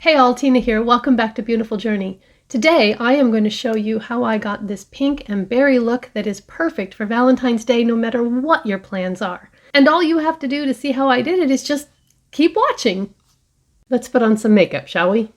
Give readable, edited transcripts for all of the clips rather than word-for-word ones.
Hey all, Tina here. Welcome back to Beautiful Journey. Today I am going to show you how I got this pink and berry look that is perfect for Valentine's Day no matter what your plans are. And all you have to do to see how I did it is just keep watching. Let's put on some makeup, shall we?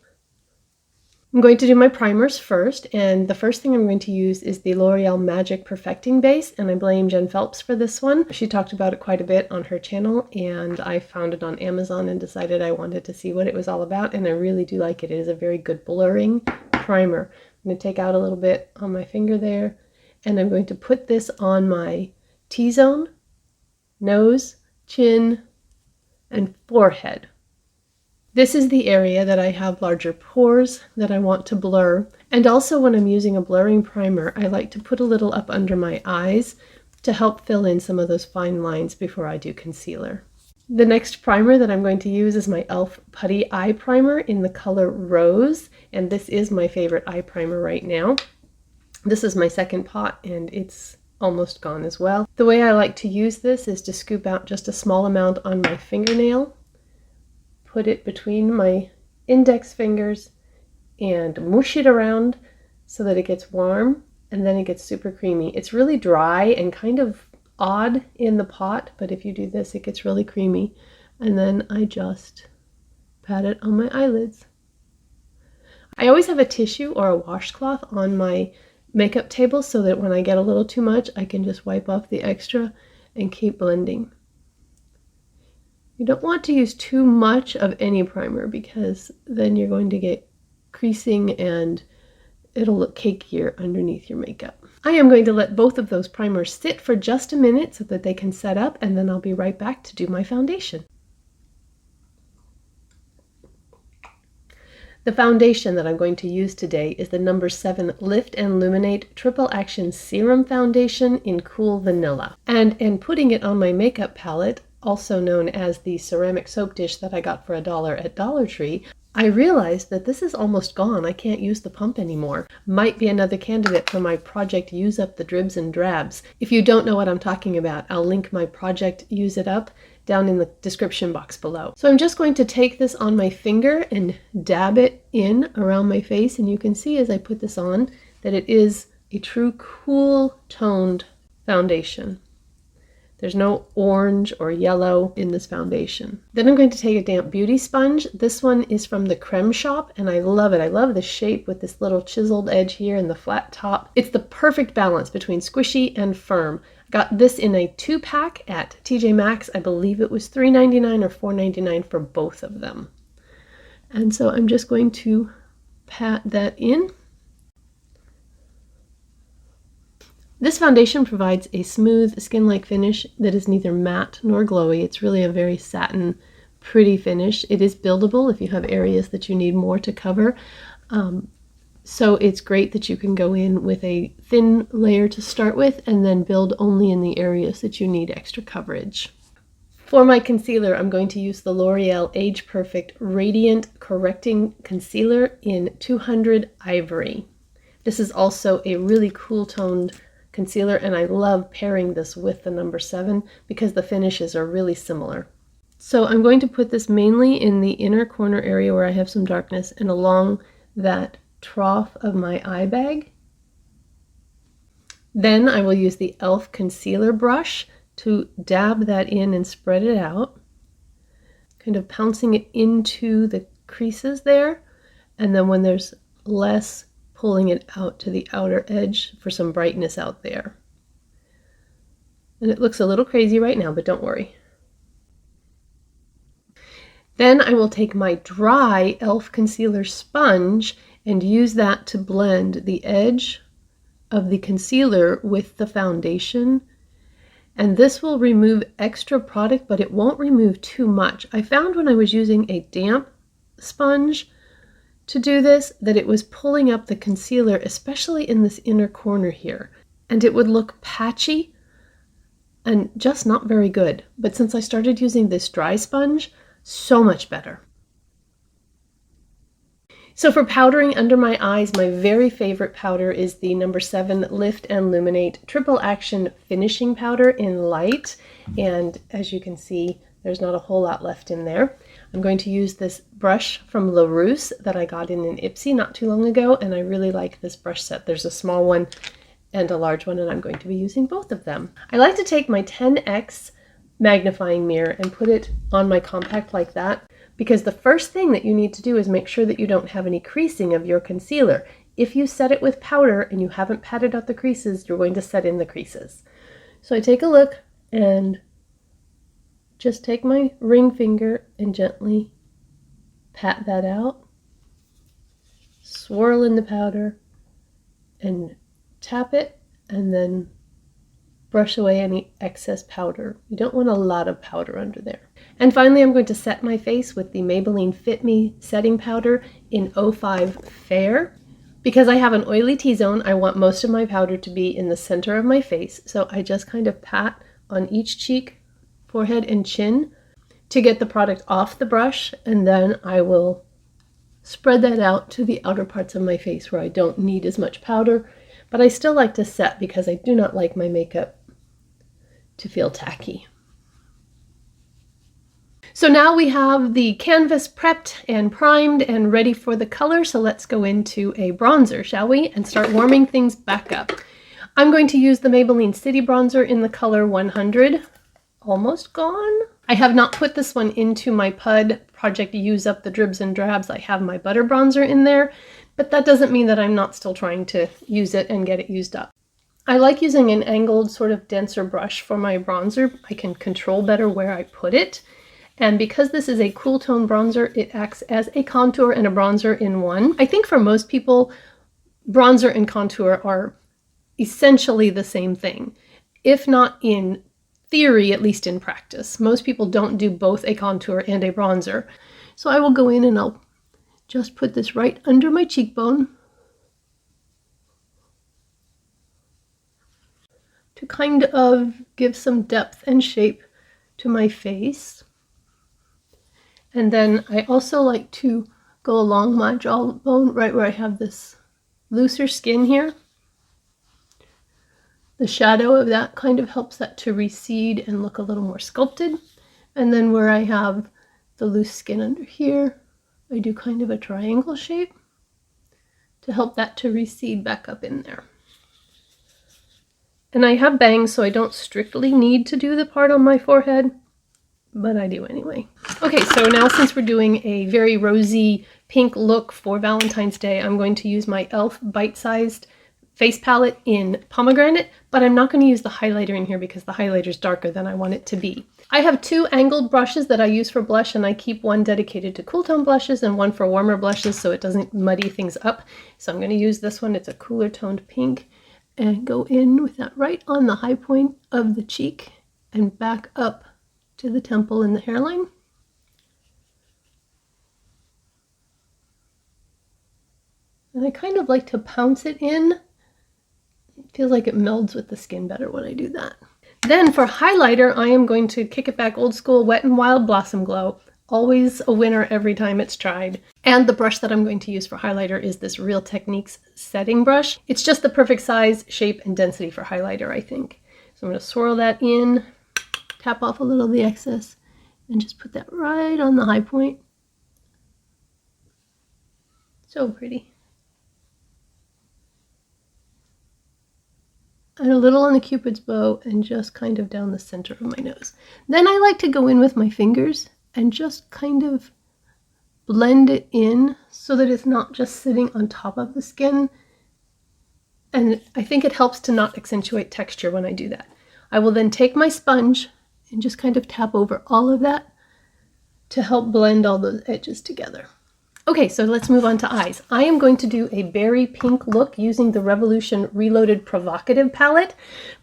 I'm going to do my primers first, and the first thing I'm going to use is the L'Oreal Magic Perfecting Base, and I blame Jen Phelps for this one. She talked about it quite a bit on her channel, and I found it on Amazon and decided I wanted to see what it was all about, and I really do like it. It is a very good blurring primer. I'm going to take out a little bit on my finger there, and I'm going to put this on my T-zone, nose, chin, and forehead. This is the area that I have larger pores that I want to blur. And also when I'm using a blurring primer, I like to put a little up under my eyes to help fill in some of those fine lines before I do concealer. The next primer that I'm going to use is my e.l.f. Putty Eye Primer in the color Rose. And this is my favorite eye primer right now. This is my second pot and it's almost gone as well. The way I like to use this is to scoop out just a small amount on my fingernail, put it between my index fingers and mush it around so that it gets warm, and then it gets super creamy. It's really dry and kind of odd in the pot, but if you do this it gets really creamy. And then I just pat it on my eyelids. I always have a tissue or a washcloth on my makeup table so that when I get a little too much I can just wipe off the extra and keep blending. You don't want to use too much of any primer because then you're going to get creasing and it'll look cakier underneath your makeup. I am going to let both of those primers sit for just a minute so that they can set up, and then I'll be right back to do my foundation. The foundation that I'm going to use today is the No. 7 Lift and Luminate Triple Action Serum Foundation in Cool Vanilla. And putting it on my makeup palette, also known as the ceramic soap dish that I got for $1 at Dollar Tree, I realized that this is almost gone. I can't use the pump anymore. Might be another candidate for my project Use Up the Dribs and Drabs. If you don't know what I'm talking about, I'll link my project Use It Up down in the description box below. So I'm just going to take this on my finger and dab it in around my face, and you can see as I put this on that it is a true cool toned foundation. There's no orange or yellow in this foundation. Then I'm going to take a damp beauty sponge. This one is from the Creme Shop and I love it. I love the shape with this little chiseled edge here and the flat top. It's the perfect balance between squishy and firm. I got this in a 2-pack at TJ Maxx. I believe it was $3.99 or $4.99 for both of them. And so I'm just going to pat that in. This foundation provides a smooth, skin-like finish that is neither matte nor glowy. It's really a very satin, pretty finish. It is buildable if you have areas that you need more to cover. So it's great that you can go in with a thin layer to start with and then build only in the areas that you need extra coverage. For my concealer, I'm going to use the L'Oreal Age Perfect Radiant Correcting Concealer in 200 Ivory. This is also a really cool toned concealer, and I love pairing this with the No. 7 because the finishes are really similar. So I'm going to put this mainly in the inner corner area where I have some darkness and along that trough of my eye bag. Then I will use the e.l.f. concealer brush to dab that in and spread it out, kind of pouncing it into the creases there, and then when there's less, pulling it out to the outer edge for some brightness out there. And it looks a little crazy right now, but don't worry. Then I will take my dry e.l.f. concealer sponge and use that to blend the edge of the concealer with the foundation. And this will remove extra product, but it won't remove too much. I found when I was using a damp sponge to do this that it was pulling up the concealer, especially in this inner corner here, and it would look patchy and just not very good. But since I started using this dry sponge, so much better. So for powdering under my eyes, my very favorite powder is the No. 7 Lift and Luminate Triple Action Finishing Powder in Light, and as you can see, there's not a whole lot left in there. I'm going to use this brush from LaRousse that I got in an Ipsy not too long ago, and I really like this brush set. There's a small one and a large one, and I'm going to be using both of them. I like to take my 10x magnifying mirror and put it on my compact like that, because the first thing that you need to do is make sure that you don't have any creasing of your concealer. If you set it with powder and you haven't patted out the creases, you're going to set in the creases. So I take a look and just take my ring finger and gently pat that out, swirl in the powder, and tap it, and then brush away any excess powder. You don't want a lot of powder under there. And finally, I'm going to set my face with the Maybelline Fit Me setting powder in 05 Fair. Because I have an oily T-zone, I want most of my powder to be in the center of my face, so I just kind of pat on each cheek, forehead, and chin to get the product off the brush, and then I will spread that out to the outer parts of my face where I don't need as much powder, but I still like to set because I do not like my makeup to feel tacky. So now we have the canvas prepped and primed and ready for the color, so let's go into a bronzer, shall we? And start warming things back up. I'm going to use the Maybelline City Bronzer in the color 100. Almost gone. I have not put this one into my PUD project Use Up the Dribs and Drabs. I have my butter bronzer in there, but that doesn't mean that I'm not still trying to use it and get it used up. I like using an angled sort of denser brush for my bronzer. I can control better where I put it. And because this is a cool tone bronzer, it acts as a contour and a bronzer in one. I think for most people, bronzer and contour are essentially the same thing, if not in theory, at least in practice. Most people don't do both a contour and a bronzer. So I will go in and I'll just put this right under my cheekbone to kind of give some depth and shape to my face. And then I also like to go along my jawbone, right where I have this looser skin here. The shadow of that kind of helps that to recede and look a little more sculpted. And then where I have the loose skin under here, I do kind of a triangle shape to help that to recede back up in there. And I have bangs, so I don't strictly need to do the part on my forehead, but I do anyway. Okay, so now since we're doing a very rosy pink look for Valentine's Day, I'm going to use my e.l.f. bite-sized face palette in pomegranate, but I'm not going to use the highlighter in here because the highlighter is darker than I want it to be. I have two angled brushes that I use for blush, and I keep one dedicated to cool tone blushes and one for warmer blushes so it doesn't muddy things up. So I'm going to use this one. It's a cooler toned pink, and go in with that right on the high point of the cheek and back up to the temple and the hairline. And I kind of like to pounce it in. It feels like it melds with the skin better when I do that. Then for highlighter, I am going to kick it back old school Wet n Wild Blossom Glow. Always a winner every time it's tried. And the brush that I'm going to use for highlighter is this Real Techniques setting brush. It's just the perfect size, shape, and density for highlighter, I think. So I'm going to swirl that in, tap off a little of the excess, and just put that right on the high point. So pretty. And a little on the Cupid's bow, and just kind of down the center of my nose. Then I like to go in with my fingers and just kind of blend it in so that it's not just sitting on top of the skin. And I think it helps to not accentuate texture when I do that. I will then take my sponge and just kind of tap over all of that to help blend all those edges together. Okay, so let's move on to eyes. I am going to do a berry pink look using the Revolution Reloaded Provocative Palette,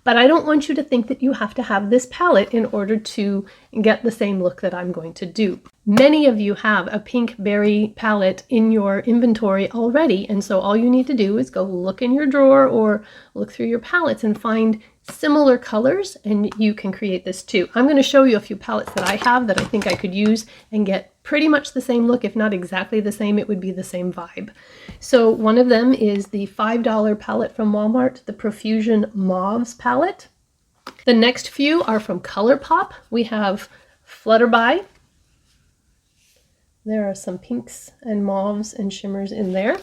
but I don't want you to think that you have to have this palette in order to get the same look that I'm going to do. Many of you have a pink berry palette in your inventory already, and so all you need to do is go look in your drawer or look through your palettes and find similar colors, and you can create this too. I'm going to show you a few palettes that I have that I think I could use and get pretty much the same look. If not exactly the same, it would be the same vibe. So one of them is the $5 palette from Walmart, the Profusion Mauves palette. The next few are from ColourPop. We have Flutterby, There are some pinks and mauves and shimmers in there,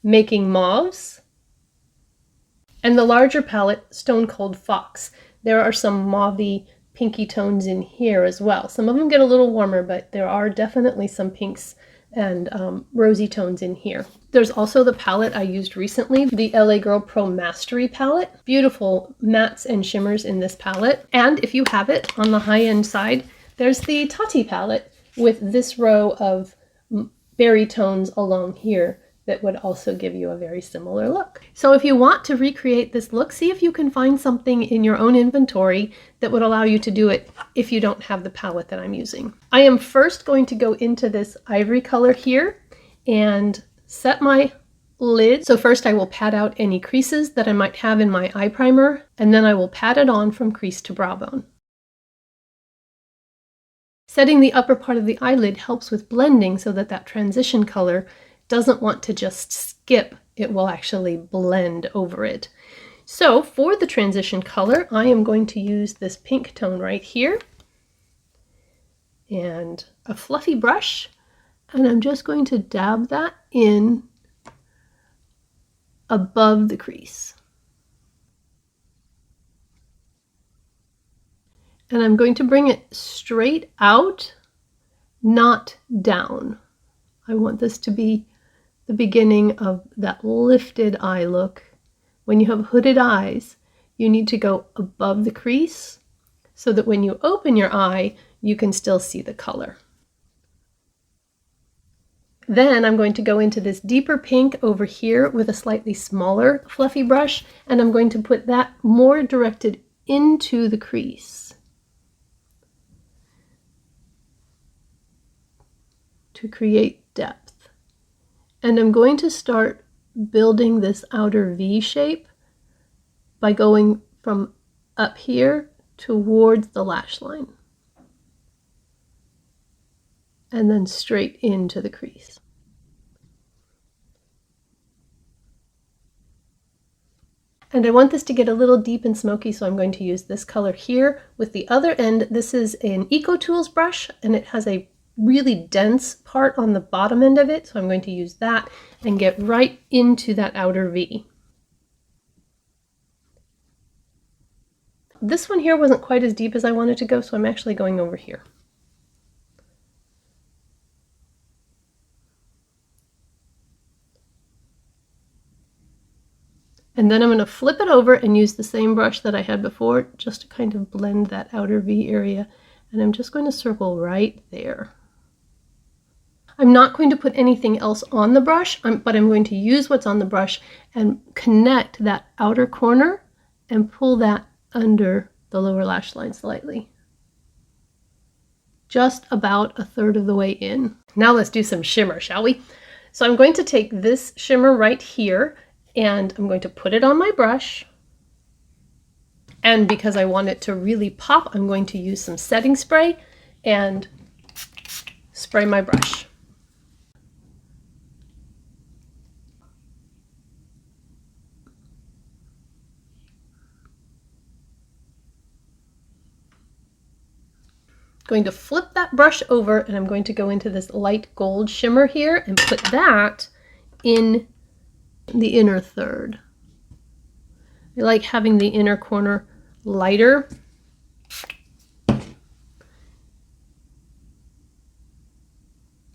making mauves. And the larger palette, Stone Cold Fox. There are some mauvey, pinky tones in here as well. Some of them get a little warmer, but there are definitely some pinks and rosy tones in here. There's also the palette I used recently, the LA Girl Pro Mastery palette. Beautiful mattes and shimmers in this palette. And if you have it on the high-end side, there's the Tati palette with this row of berry tones along here that would also give you a very similar look. So if you want to recreate this look, see if you can find something in your own inventory that would allow you to do it if you don't have the palette that I'm using. I am first going to go into this ivory color here and set my lid. So first I will pat out any creases that I might have in my eye primer, and then I will pat it on from crease to brow bone. Setting the upper part of the eyelid helps with blending so that that transition color doesn't want to just skip, it will actually blend over it. So for the transition color, I am going to use this pink tone right here and a fluffy brush, and I'm just going to dab that in above the crease. And I'm going to bring it straight out, not down. I want this to be the beginning of that lifted eye look. When you have hooded eyes, you need to go above the crease so that when you open your eye, you can still see the color. Then I'm going to go into this deeper pink over here with a slightly smaller fluffy brush, and I'm going to put that more directed into the crease to create depth. And I'm going to start building this outer V shape by going from up here towards the lash line and then straight into the crease. And I want this to get a little deep and smoky, so I'm going to use this color here with the other end. This is an Eco Tools brush, and it has a really dense part on the bottom end of it, so I'm going to use that and get right into that outer V. This one here wasn't quite as deep as I wanted to go, so I'm actually going over here. And then I'm going to flip it over and use the same brush that I had before just to kind of blend that outer V area, and I'm just going to circle right there. I'm not going to put anything else on the brush, but I'm going to use what's on the brush and connect that outer corner and pull that under the lower lash line slightly. Just about a third of the way in. Now let's do some shimmer, shall we? So I'm going to take this shimmer right here and I'm going to put it on my brush. And because I want it to really pop, I'm going to use some setting spray and spray my brush. Going to flip that brush over, and I'm going to go into this light gold shimmer here and put that in the inner third. I like having the inner corner lighter.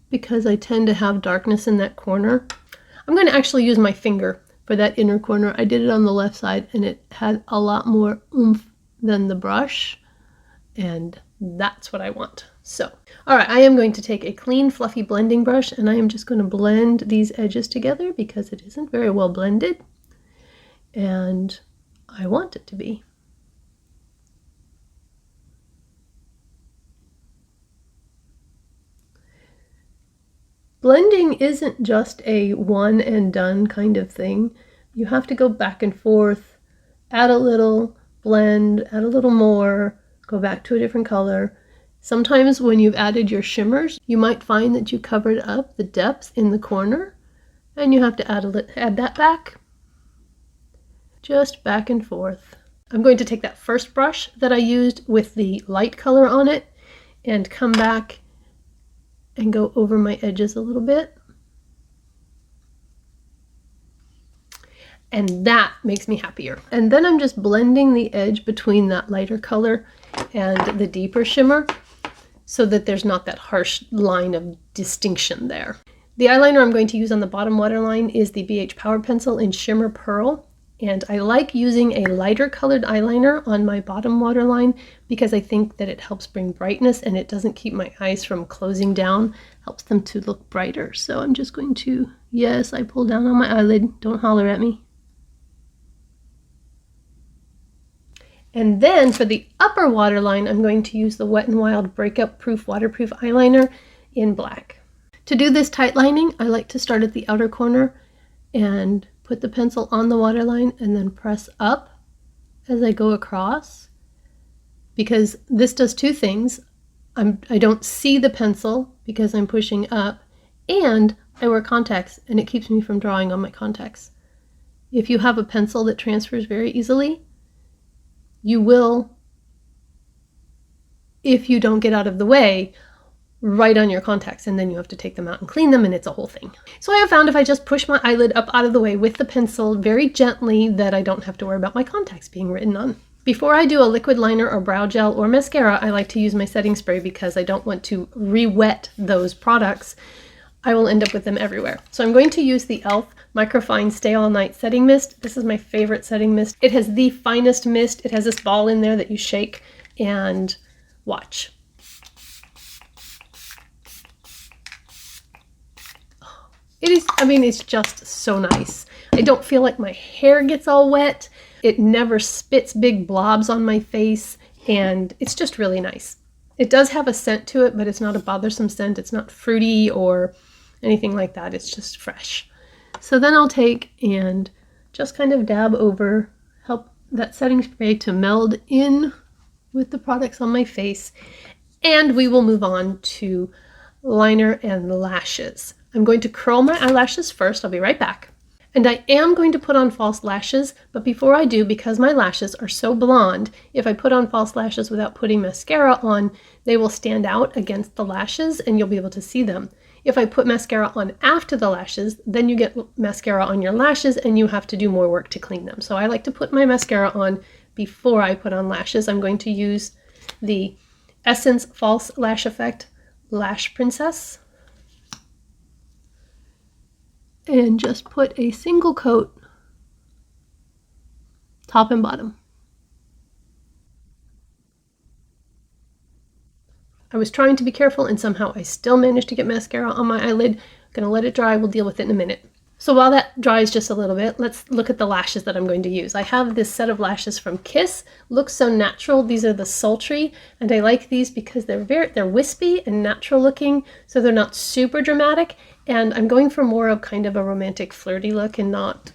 Because I tend to have darkness in that corner. I'm going to actually use my finger for that inner corner. I did it on the left side and it had a lot more oomph than the brush, and that's what I want. So, all right, I am going to take a clean fluffy blending brush and I am just going to blend these edges together because it isn't very well blended and I want it to be. Blending isn't just a one and done kind of thing. You have to go back and forth, add a little, blend, add a little more, go back to a different color. Sometimes when you've added your shimmers, you might find that you covered up the depth in the corner and you have to add that back. Just back and forth. I'm going to take that first brush that I used with the light color on it and come back and go over my edges a little bit. And that makes me happier. And then I'm just blending the edge between that lighter color and the deeper shimmer so that there's not that harsh line of distinction there. The eyeliner I'm going to use on the bottom waterline is the BH Power Pencil in Shimmer Pearl. And I like using a lighter colored eyeliner on my bottom waterline because I think that it helps bring brightness and it doesn't keep my eyes from closing down, helps them to look brighter. So I'm just going to, yes, I pull down on my eyelid, don't holler at me. And then for the upper waterline, I'm going to use the Wet n Wild Breakup Proof Waterproof Eyeliner in black. To do this tight lining, I like to start at the outer corner and put the pencil on the waterline and then press up as I go across, because this does two things. I don't see the pencil because I'm pushing up, and I wear contacts and it keeps me from drawing on my contacts. If you have a pencil that transfers very easily, you will, if you don't get out of the way, write on your contacts, and then you have to take them out and clean them, and it's a whole thing. So I have found if I just push my eyelid up out of the way with the pencil very gently, that I don't have to worry about my contacts being written on. Before I do a liquid liner or brow gel or mascara, I like to use my setting spray because I don't want to re-wet those products. I will end up with them everywhere. So I'm going to use the e.l.f. Microfine Stay All Night Setting Mist. This is my favorite setting mist. It has the finest mist. It has this ball in there that you shake and watch. It is, I mean, it's just so nice. I don't feel like my hair gets all wet. It never spits big blobs on my face, and it's just really nice. It does have a scent to it, but it's not a bothersome scent. It's not fruity or anything like that. It's just fresh. So then I'll take and just kind of dab over, help that setting spray to meld in with the products on my face, and we will move on to liner and lashes. I'm going to curl my eyelashes first. I'll be right back. And I am going to put on false lashes, but before I do, because my lashes are so blonde, if I put on false lashes without putting mascara on, they will stand out against the lashes and you'll be able to see them. If I put mascara on after the lashes, then you get mascara on your lashes and you have to do more work to clean them. So I like to put my mascara on before I put on lashes. I'm going to use the Essence False Lash Effect Lash Princess and just put a single coat top and bottom. I was trying to be careful and somehow I still managed to get mascara on my eyelid. I'm gonna let it dry, we'll deal with it in a minute. So while that dries just a little bit, let's look at the lashes that I'm going to use. I have this set of lashes from Kiss. Looks so natural. These are the Sultry, and I like these because they're wispy and natural looking, so they're not super dramatic. And I'm going for more of kind of a romantic, flirty look and not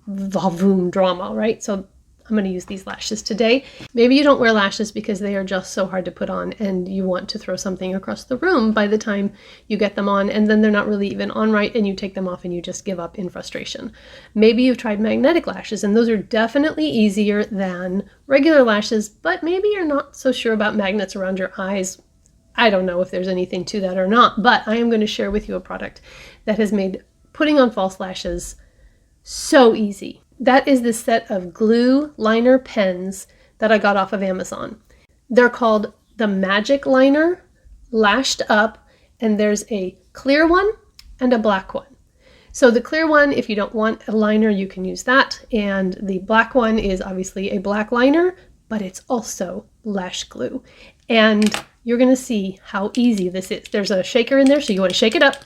vavoom drama, right? So I'm going to use these lashes today. Maybe you don't wear lashes because they are just so hard to put on and you want to throw something across the room by the time you get them on, and then they're not really even on right and you take them off and you just give up in frustration. Maybe you've tried magnetic lashes and those are definitely easier than regular lashes, but maybe you're not so sure about magnets around your eyes. I don't know if there's anything to that or not, but I am going to share with you a product that has made putting on false lashes so easy. That is this set of glue liner pens that I got off of Amazon. They're called the Magic Liner Lashed Up, and there's a clear one and a black one. So the clear one, if you don't want a liner, you can use that, and the black one is obviously a black liner, but it's also lash glue. And you're going to see how easy this is. There's a shaker in there, so you want to shake it up.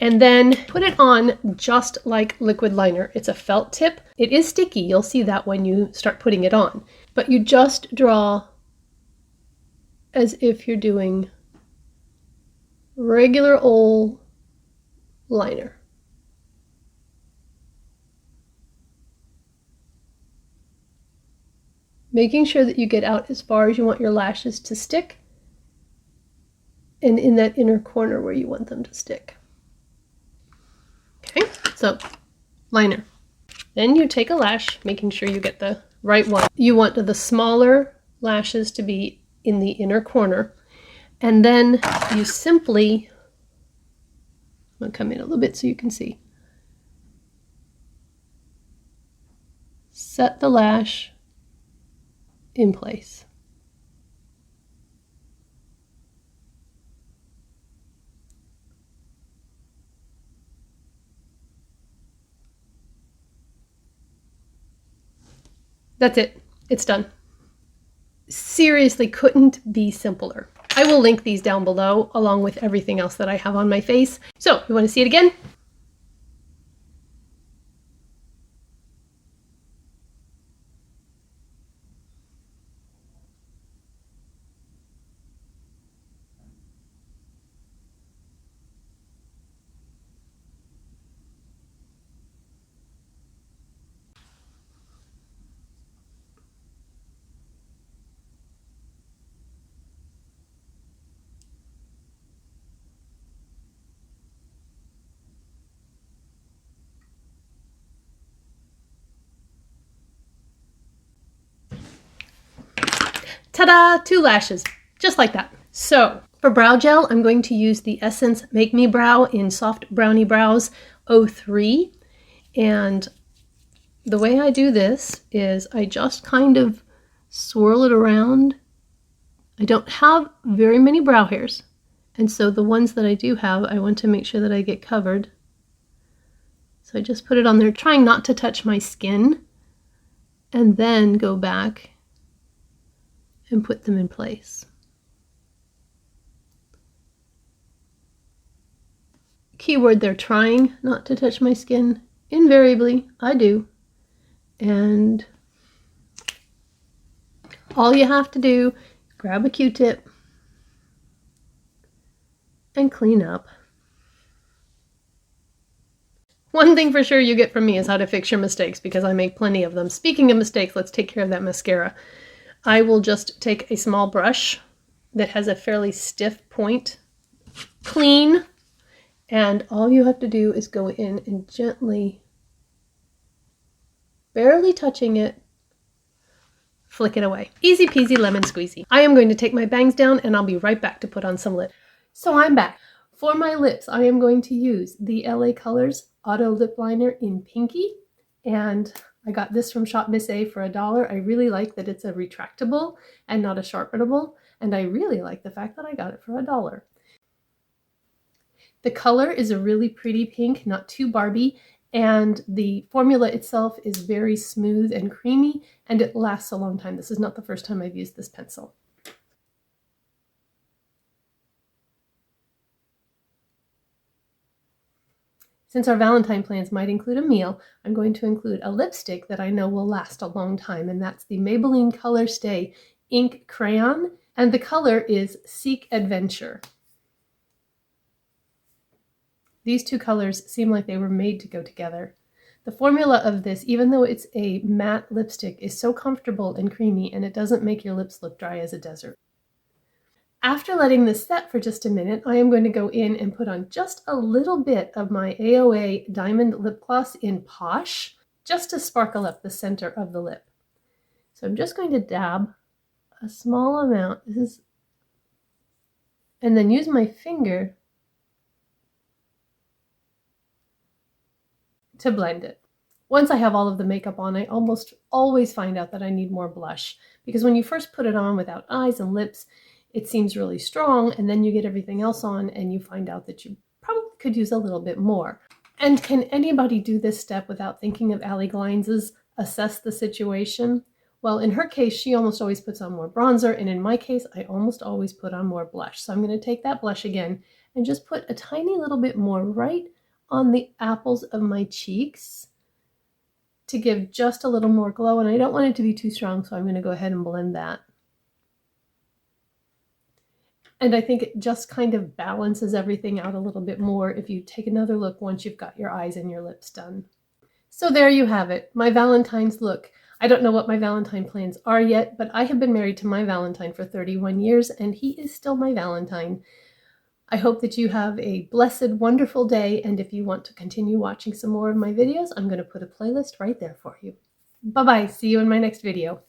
And then put it on just like liquid liner. It's a felt tip. It is sticky. You'll see that when you start putting it on. But you just draw as if you're doing regular old liner. Making sure that you get out as far as you want your lashes to stick and in that inner corner where you want them to stick. Okay, so liner. Then you take a lash, making sure you get the right one. You want the smaller lashes to be in the inner corner. And then you simply, I'm going to come in a little bit so you can see, set the lash in place. That's it. It's done. Seriously, couldn't be simpler. I will link these down below along with everything else that I have on my face. So, you want to see it again? Ta-da! 2 lashes, just like that. So, for brow gel, I'm going to use the Essence Make Me Brow in Soft Brownie Brows 03. And the way I do this is I just kind of swirl it around. I don't have very many brow hairs, and so the ones that I do have, I want to make sure that I get covered. So I just put it on there, trying not to touch my skin, and then go back and put them in place. Keyword there, trying not to touch my skin. Invariably, I do. And all you have to do, grab a Q-tip and clean up. One thing for sure you get from me is how to fix your mistakes, because I make plenty of them. Speaking of mistakes, let's take care of that mascara. I will just take a small brush that has a fairly stiff point, clean, and all you have to do is go in and gently, barely touching it, flick it away. Easy peasy lemon squeezy. I am going to take my bangs down and I'll be right back to put on some lip. So I'm back. For my lips, I am going to use the LA Colors Auto Lip Liner in Pinky, and I got this from Shop Miss A for $1. I really like that it's a retractable and not a sharpenable, and I really like the fact that I got it for $1. The color is a really pretty pink, not too Barbie, and the formula itself is very smooth and creamy, and it lasts a long time. This is not the first time I've used this pencil. Since our Valentine plans might include a meal, I'm going to include a lipstick that I know will last a long time, and that's the Maybelline Color Stay Ink Crayon, and the color is Seek Adventure. These two colors seem like they were made to go together. The formula of this, even though it's a matte lipstick, is so comfortable and creamy, and it doesn't make your lips look dry as a desert. After letting this set for just a minute, I am going to go in and put on just a little bit of my AOA Diamond Lip Gloss in Posh, just to sparkle up the center of the lip. So I'm just going to dab a small amount, and then use my finger to blend it. Once I have all of the makeup on, I almost always find out that I need more blush, because when you first put it on without eyes and lips, it seems really strong, and then you get everything else on and you find out that you probably could use a little bit more. And can anybody do this step without thinking of Allie Glines' assess the situation? Well, in her case, she almost always puts on more bronzer, and in my case, I almost always put on more blush. So I'm going to take that blush again and just put a tiny little bit more right on the apples of my cheeks to give just a little more glow, and I don't want it to be too strong, so I'm going to go ahead and blend that. And I think it just kind of balances everything out a little bit more if you take another look once you've got your eyes and your lips done. So there you have it, my Valentine's look. I don't know what my Valentine plans are yet, but I have been married to my Valentine for 31 years, and he is still my Valentine. I hope that you have a blessed, wonderful day, and if you want to continue watching some more of my videos, I'm going to put a playlist right there for you. Bye-bye. See you in my next video.